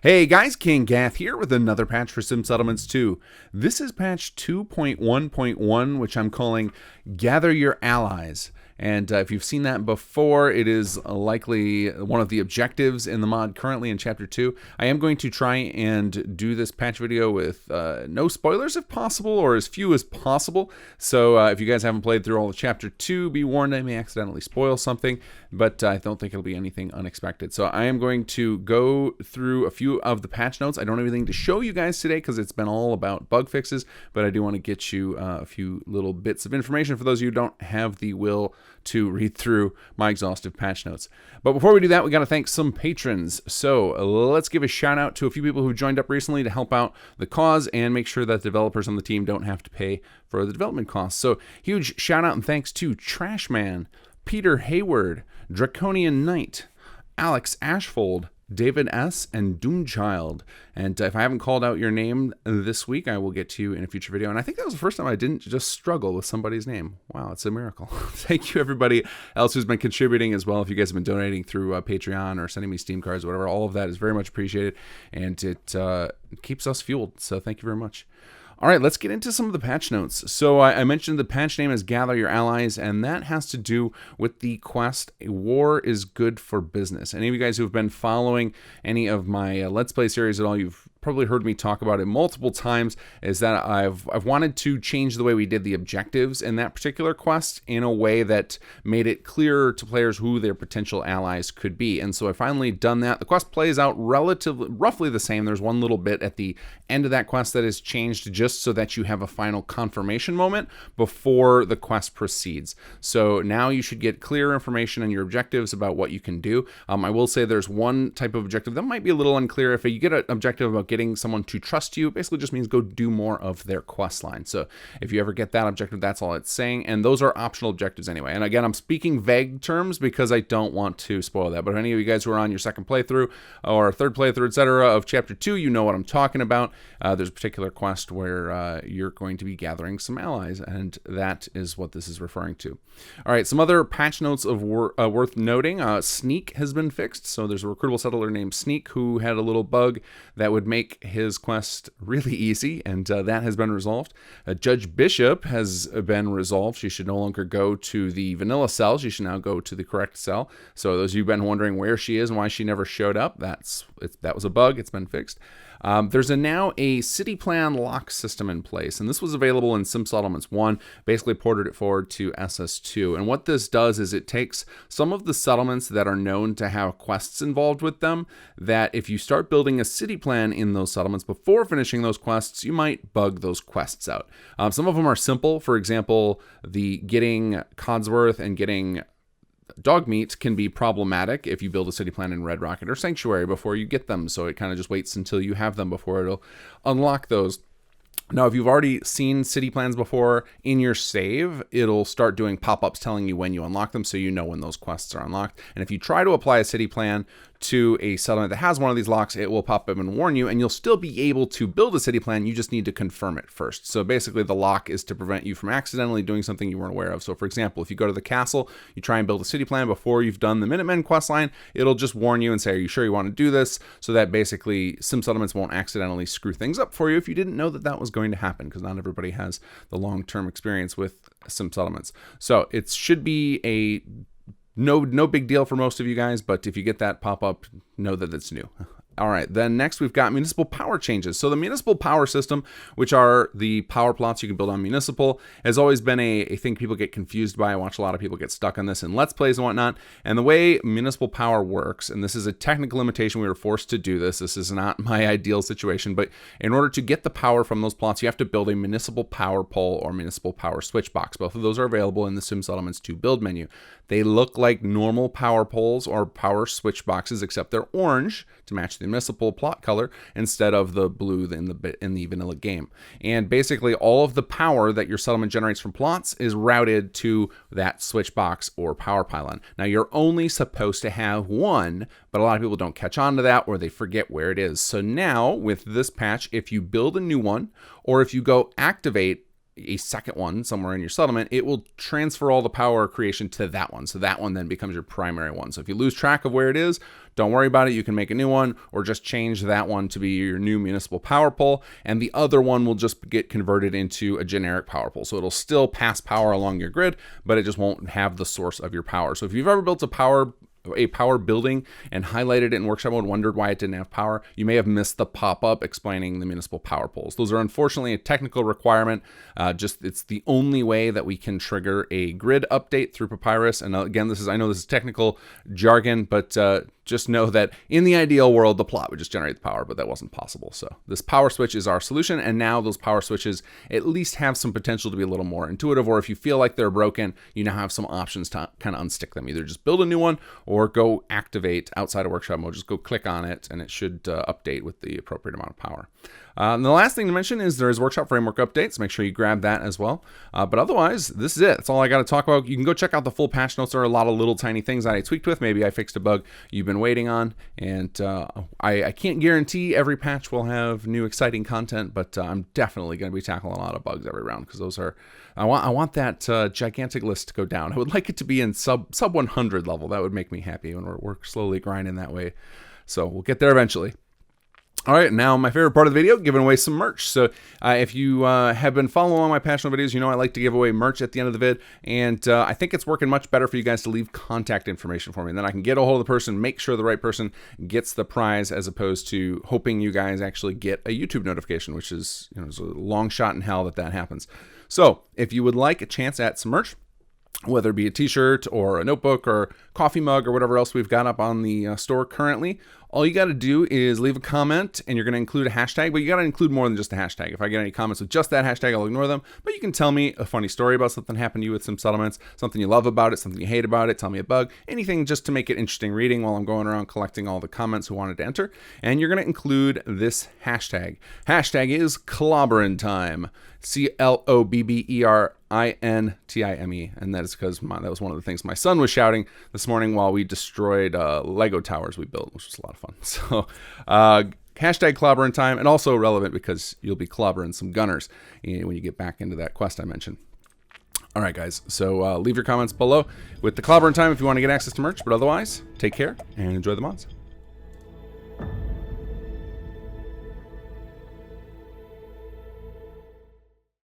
Hey guys, kinggath here with another patch for Sim Settlements 2. This is patch 2.1.1, which I'm calling Gather Your Allies. And if you've seen that before, it is likely one of the objectives in the mod currently in Chapter 2. I am going to try and do this patch video with no spoilers if possible, or as few as possible. So if you guys haven't played through all of Chapter 2, be warned I may accidentally spoil something, but I don't think it'll be anything unexpected. So I am going to go through a few of the patch notes. I don't have anything to show you guys today because it's been all about bug fixes, but I do want to get you a few little bits of information for those of you who don't have the will to read through my exhaustive patch notes. But before we do that, we got to thank some patrons. So let's give a shout out to a few people who joined up recently to help out the cause and make sure that developers on the team don't have to pay for the development costs. So huge shout out and thanks to Trashman, Peter Hayward, Draconian Knight, Alex Ashfold, David S., and Doomchild. And if I haven't called out your name this week, I will get to you in a future video. And I think that was the first time I didn't just struggle with somebody's name. Wow, it's a miracle. Thank you, everybody else who's been contributing as well. If you guys have been donating through Patreon or sending me Steam cards or whatever, all of that is very much appreciated. And it keeps us fueled. So thank you very much. All right, let's get into some of the patch notes. So I mentioned the patch name is Gather Your Allies, and that has to do with the quest, War is Good for Business. Any of you guys who have been following any of my Let's Play series at all, you've probably heard me talk about it multiple times, is that I've wanted to change the way we did the objectives in that particular quest in a way that made it clearer to players who their potential allies could be. And so I finally done that. The quest plays out roughly the same. There's one little bit at the end of that quest that is changed just so that you have a final confirmation moment before the quest proceeds. So now you should get clear information on your objectives about what you can do. I will say there's one type of objective that might be a little unclear. If you get an objective about getting someone to trust you, basically just means go do more of their quest line. So if you ever get that objective, that's all it's saying. And those are optional objectives anyway. And again, I'm speaking vague terms because I don't want to spoil that. But if any of you guys who are on your second playthrough or third playthrough, etc. of Chapter 2, you know what I'm talking about. There's a particular quest where you're going to be gathering some allies, and that is what this is referring to. All right, some other patch notes of worth noting. Sneak has been fixed. So there's a recruitable settler named Sneak who had a little bug that would make his quest really easy, and that has been resolved. Judge Bishop has been resolved. She should no longer go to the vanilla cell. She should now go to the correct cell. So those of you who've been wondering where she is and why she never showed up, that was a bug. It's been fixed. There's now a city plan lock system in place, and this was available in Sim Settlements 1, basically ported it forward to SS2. And what this does is it takes some of the settlements that are known to have quests involved with them, that if you start building a city plan in those settlements before finishing those quests, you might bug those quests out. Some of them are simple. For example, the getting Codsworth and getting dog meat can be problematic if you build a city plan in Red Rocket or Sanctuary before you get them. So it kind of just waits until you have them before it'll unlock those. Now, if you've already seen city plans before in your save, it'll start doing pop-ups telling you when you unlock them, so you know when those quests are unlocked. And if you try to apply a city plan to a settlement that has one of these locks, it will pop up and warn you, and you'll still be able to build a city plan. You just need to confirm it first. So basically, the lock is to prevent you from accidentally doing something you weren't aware of. So for example, if you go to the castle, you try and build a city plan before you've done the Minutemen quest line, it'll just warn you and say, are you sure you want to do this? So that basically Sim Settlements won't accidentally screw things up for you if you didn't know that that was going to happen, because not everybody has the long-term experience with Sim Settlements. So it should be a no big deal for most of you guys, but if you get that pop-up, know that it's new. All right, then next we've got municipal power changes. So the municipal power system, which are the power plots you can build on municipal, has always been a thing people get confused by. I watch a lot of people get stuck on this in Let's Plays and whatnot. And the way municipal power works, and this is a technical limitation, we were forced to do this. This is not my ideal situation, but in order to get the power from those plots, you have to build a municipal power pole or municipal power switch box. Both of those are available in the Sim Settlements 2 build menu. They look like normal power poles or power switch boxes, except they're orange to match the municipal plot color instead of the blue in the vanilla game. And basically all of the power that your settlement generates from plots is routed to that switch box or power pylon. Now you're only supposed to have one, but a lot of people don't catch on to that or they forget where it is. So now with this patch, if you build a new one or if you go activate a second one somewhere in your settlement, it will transfer all the power creation to that one. So that one then becomes your primary one. So if you lose track of where it is, don't worry about it. You can make a new one or just change that one to be your new municipal power pole. And the other one will just get converted into a generic power pole. So it'll still pass power along your grid, but it just won't have the source of your power. So if you've ever built a power building and highlighted it in workshop mode, wondered why it didn't have power, you may have missed the pop-up explaining the municipal power poles. Those are unfortunately a technical requirement. It's the only way that we can trigger a grid update through Papyrus. And again, I know this is technical jargon, but just know that in the ideal world, the plot would just generate the power, but that wasn't possible. So this power switch is our solution. And now those power switches at least have some potential to be a little more intuitive, or if you feel like they're broken, you now have some options to kind of unstick them. Either just build a new one or go activate outside of workshop mode. Just go click on it and it should update with the appropriate amount of power. And the last thing to mention is there is workshop framework updates. Make sure you grab that as well. But otherwise, this is it. That's all I got to talk about. You can go check out the full patch notes. There are a lot of little tiny things that I tweaked with. Maybe I fixed a bug you've been waiting on. And I can't guarantee every patch will have new exciting content, but I'm definitely going to be tackling a lot of bugs every round because those are, I want that gigantic list to go down. I would like it to be in sub 100 level. That would make me happy when we're slowly grinding that way. So we'll get there eventually. All right, now my favorite part of the video, giving away some merch. So if you have been following along my passionate videos, you know I like to give away merch at the end of the vid, and I think it's working much better for you guys to leave contact information for me. And then I can get a hold of the person, make sure the right person gets the prize, as opposed to hoping you guys actually get a YouTube notification, which is, it's a long shot in hell that happens. So if you would like a chance at some merch, whether it be a t-shirt or a notebook or coffee mug or whatever else we've got up on the store currently, all you got to do is leave a comment, and you're going to include a hashtag, but you got to include more than just a hashtag. If I get any comments with just that hashtag, I'll ignore them, but you can tell me a funny story about something happened to you with some settlements, something you love about it, something you hate about it, tell me a bug, anything just to make it interesting reading while I'm going around collecting all the comments who wanted to enter. And you're going to include this hashtag. Hashtag is clobberin time. CLOBBERINTIME, and that is because that was one of the things my son was shouting this morning while we destroyed Lego towers we built, which was a lot of fun. So hashtag clobberin time, and also relevant because you'll be clobbering some gunners when you get back into that quest I mentioned. All right, guys, so leave your comments below with the clobberin time if you want to get access to merch, but otherwise, take care and enjoy the mods.